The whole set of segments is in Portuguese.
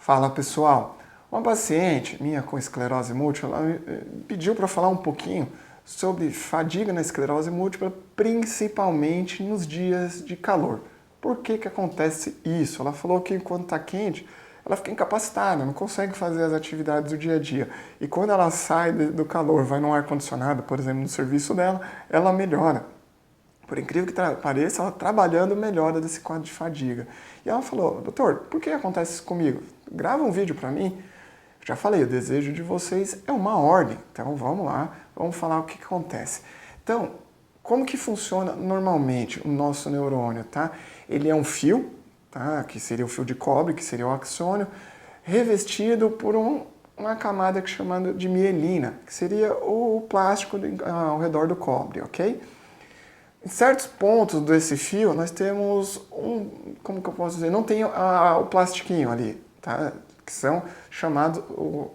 Fala pessoal, uma paciente minha com esclerose múltipla ela me pediu para falar um pouquinho sobre fadiga na esclerose múltipla, principalmente nos dias de calor. Por que que acontece isso? Ela falou que quando está quente, ela fica incapacitada, não consegue fazer as atividades do dia a dia. E quando ela sai do calor, vai no ar-condicionado, por exemplo, no serviço dela, ela melhora. Por incrível que pareça, ela trabalhando melhora desse quadro de fadiga. E ela falou, doutor, por que acontece isso comigo? Grava um vídeo para mim. Já falei, o desejo de vocês é uma ordem. Então vamos lá, vamos falar o que acontece. Então, como que funciona normalmente o nosso neurônio, tá? Ele é um fio, tá? Que seria o fio de cobre, que seria o axônio, revestido por uma camada que é chamada de mielina, que seria o plástico ao redor do cobre, ok? Em certos pontos desse fio, nós temos como que eu posso dizer, não tem o plastiquinho ali, tá? Que são chamados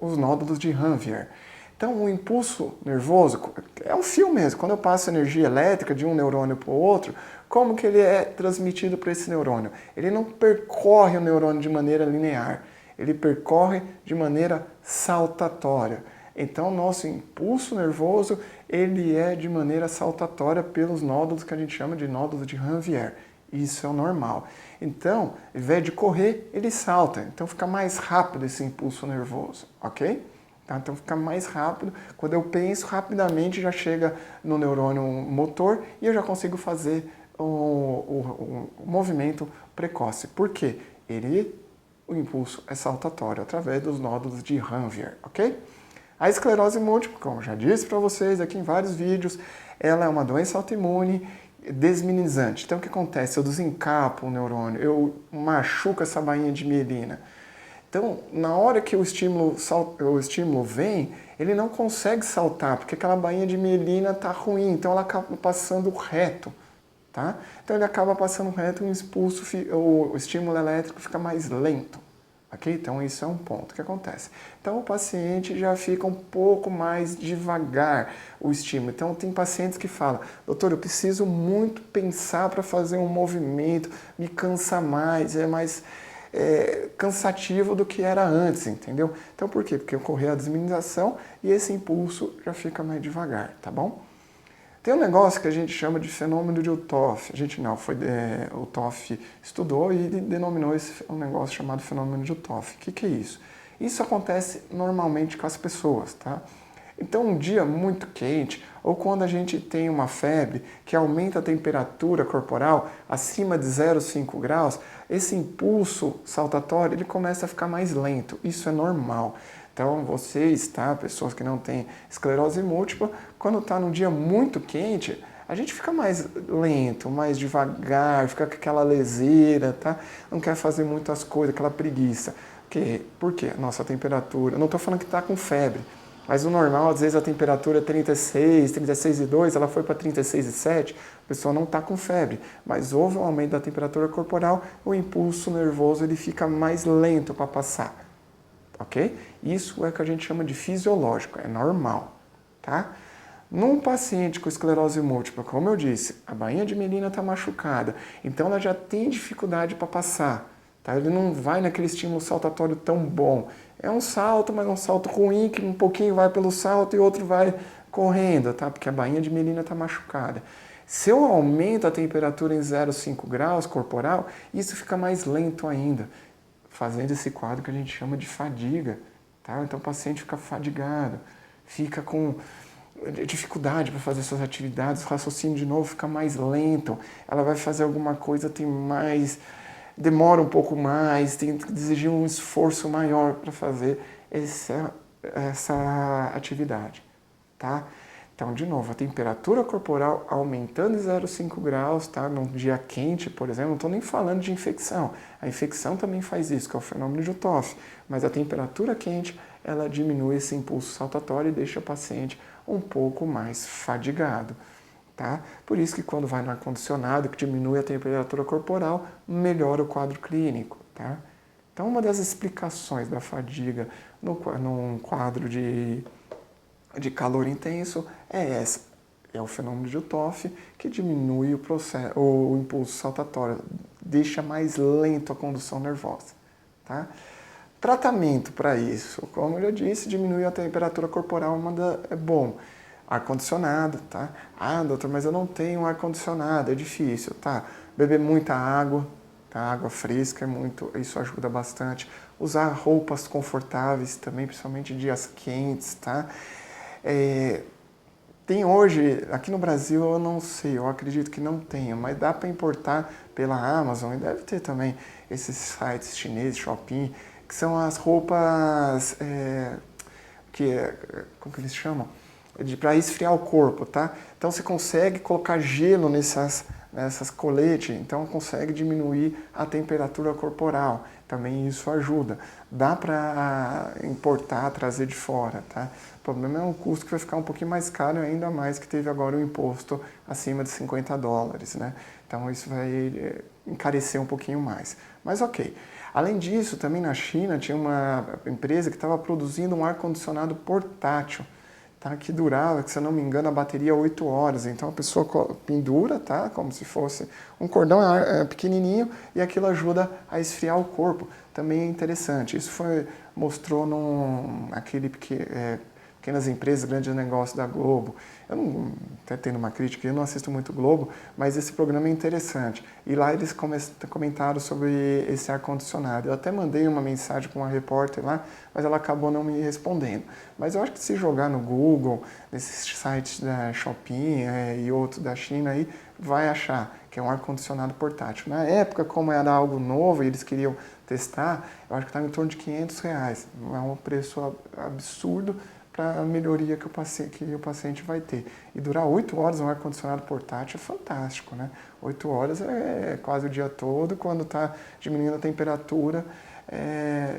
os nódulos de Ranvier. Então, o impulso nervoso é um fio mesmo. Quando eu passo energia elétrica de um neurônio para o outro, como que ele é transmitido para esse neurônio? Ele não percorre o neurônio de maneira linear, ele percorre de maneira saltatória. Então, nosso impulso nervoso, ele é de maneira saltatória pelos nódulos que a gente chama de nódulos de Ranvier. Isso é o normal. Então, ao invés de correr, ele salta. Então, fica mais rápido esse impulso nervoso, ok? Tá? Então, fica mais rápido. Quando eu penso, rapidamente já chega no neurônio motor e eu já consigo fazer o movimento precoce. Por quê? O impulso é saltatório, através dos nódulos de Ranvier, ok? A esclerose múltipla, como já disse para vocês aqui em vários vídeos, ela é uma doença autoimune desminimizante. Então o que acontece? Eu desencapo o neurônio, eu machuco essa bainha de mielina. Então, na hora que o estímulo vem, ele não consegue saltar, porque aquela bainha de mielina está ruim, então ela acaba passando reto. Tá? Então ele acaba passando reto e o estímulo elétrico fica mais lento. Okay? Então isso é um ponto que acontece. Então o paciente já fica um pouco mais devagar o estímulo. Então tem pacientes que falam, doutor, eu preciso muito pensar para fazer um movimento, me cansa mais, é mais cansativo do que era antes, entendeu? Então por quê? Porque ocorreu a desminimização e esse impulso já fica mais devagar, tá bom? Tem um negócio que a gente chama de fenômeno de Uthoff. O Uthoff estudou e denominou esse um negócio chamado fenômeno de Uthoff. O que é isso? Isso acontece normalmente com as pessoas, tá? Então, um dia muito quente, ou quando a gente tem uma febre que aumenta a temperatura corporal acima de 0,5 graus, esse impulso saltatório ele começa a ficar mais lento. Isso é normal. Então, vocês, tá? Pessoas que não têm esclerose múltipla, quando está num dia muito quente, a gente fica mais lento, mais devagar, fica com aquela leseira, tá? Não quer fazer muitas coisas, aquela preguiça. Por quê? Nossa temperatura, eu não estou falando que está com febre, mas o normal, às vezes a temperatura é 36, 36,2, ela foi para 36,7, a pessoa não está com febre, mas houve um aumento da temperatura corporal, o impulso nervoso ele fica mais lento para passar. Ok? Isso é o que a gente chama de fisiológico, é normal, tá? Num paciente com esclerose múltipla, como eu disse, a bainha de mielina está machucada, então ela já tem dificuldade para passar, tá? Ele não vai naquele estímulo saltatório tão bom. É um salto, mas é um salto ruim, que um pouquinho vai pelo salto e outro vai correndo, tá? Porque a bainha de mielina está machucada. Se eu aumento a temperatura em 0,5 graus corporal, isso fica mais lento ainda, fazendo esse quadro que a gente chama de fadiga, tá? Então o paciente fica fadigado, fica com dificuldade para fazer suas atividades, o raciocínio de novo fica mais lento, ela vai fazer alguma coisa, demora um pouco mais, tem que exigir um esforço maior para fazer essa atividade, tá? Então, de novo, a temperatura corporal aumentando em 0,5 graus, tá? Num dia quente, por exemplo, não estou nem falando de infecção. A infecção também faz isso, que é o fenômeno de Uthoff. Mas a temperatura quente, ela diminui esse impulso saltatório e deixa o paciente um pouco mais fadigado, tá? Por isso que quando vai no ar-condicionado, que diminui a temperatura corporal, melhora o quadro clínico, tá? Então, uma das explicações da fadiga num quadro de calor intenso é essa. É o fenômeno de Uthoff que diminui o impulso saltatório, deixa mais lento a condução nervosa. Tá? Tratamento para isso, como eu já disse, diminuir a temperatura corporal é bom. Ar-condicionado, tá? Ah, doutor, mas eu não tenho ar-condicionado, é difícil, tá? Beber muita água, tá? Água fresca, isso ajuda bastante. Usar roupas confortáveis também, principalmente em dias quentes, tá? Tem hoje, aqui no Brasil eu não sei, eu acredito que não tenha, mas dá para importar pela Amazon e deve ter também esses sites chineses, Shopee, que são as roupas, como que eles chamam? Para esfriar o corpo, tá? Então você consegue colocar gelo nessas coletes, então consegue diminuir a temperatura corporal. Também isso ajuda. Dá para importar, trazer de fora, tá? O problema é um custo que vai ficar um pouquinho mais caro, ainda mais que teve agora o imposto acima de $50, né? Então isso vai encarecer um pouquinho mais. Mas ok. Além disso, também na China tinha uma empresa que estava produzindo um ar-condicionado portátil, tá? Que durava, que se eu não me engano, a bateria 8 horas. Então a pessoa pendura, tá? Como se fosse um cordão pequenininho e aquilo ajuda a esfriar o corpo. Também é interessante. Isso mostrou pequenas empresas, grandes negócios da Globo. Eu não, até tendo uma crítica, eu não assisto muito Globo, mas esse programa é interessante. E lá eles comentaram sobre esse ar-condicionado. Eu até mandei uma mensagem com uma repórter lá, mas ela acabou não me respondendo. Mas eu acho que se jogar no Google, nesses sites da Shopee e outros da China aí, vai achar que é um ar-condicionado portátil. Na época, como era algo novo e eles queriam testar, eu acho que estava em torno de R$500. Não é um preço absurdo para a melhoria que o paciente vai ter. E durar 8 horas um ar-condicionado portátil é fantástico, né? 8 horas é quase o dia todo, quando está diminuindo a temperatura,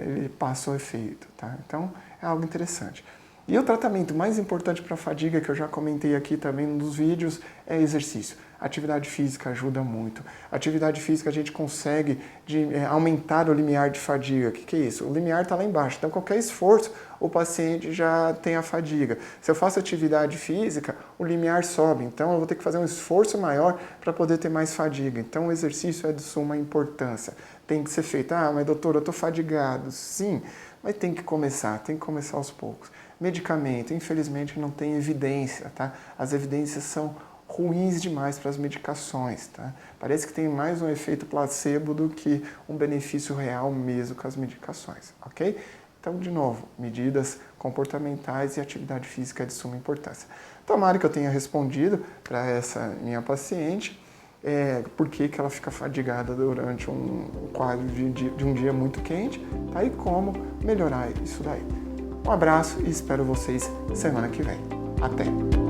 ele passa o efeito, tá? Então, é algo interessante. E o tratamento mais importante para a fadiga, que eu já comentei aqui também nos vídeos, é exercício. Atividade física ajuda muito. Atividade física a gente consegue aumentar o limiar de fadiga. O que é isso? O limiar está lá embaixo, então qualquer esforço o paciente já tem a fadiga. Se eu faço atividade física, o limiar sobe, então eu vou ter que fazer um esforço maior para poder ter mais fadiga. Então o exercício é de suma importância. Tem que ser feito. Ah, mas doutor, eu estou fadigado. Sim, mas tem que começar aos poucos. Medicamento, infelizmente não tem evidência, tá? As evidências são ruins demais para as medicações, tá? Parece que tem mais um efeito placebo do que um benefício real mesmo com as medicações, ok? Então, de novo, medidas comportamentais e atividade física é de suma importância. Tomara que eu tenha respondido para essa minha paciente por que ela fica fadigada durante um quadro de um dia muito quente, tá? E como melhorar isso daí. Um abraço e espero vocês semana que vem. Até!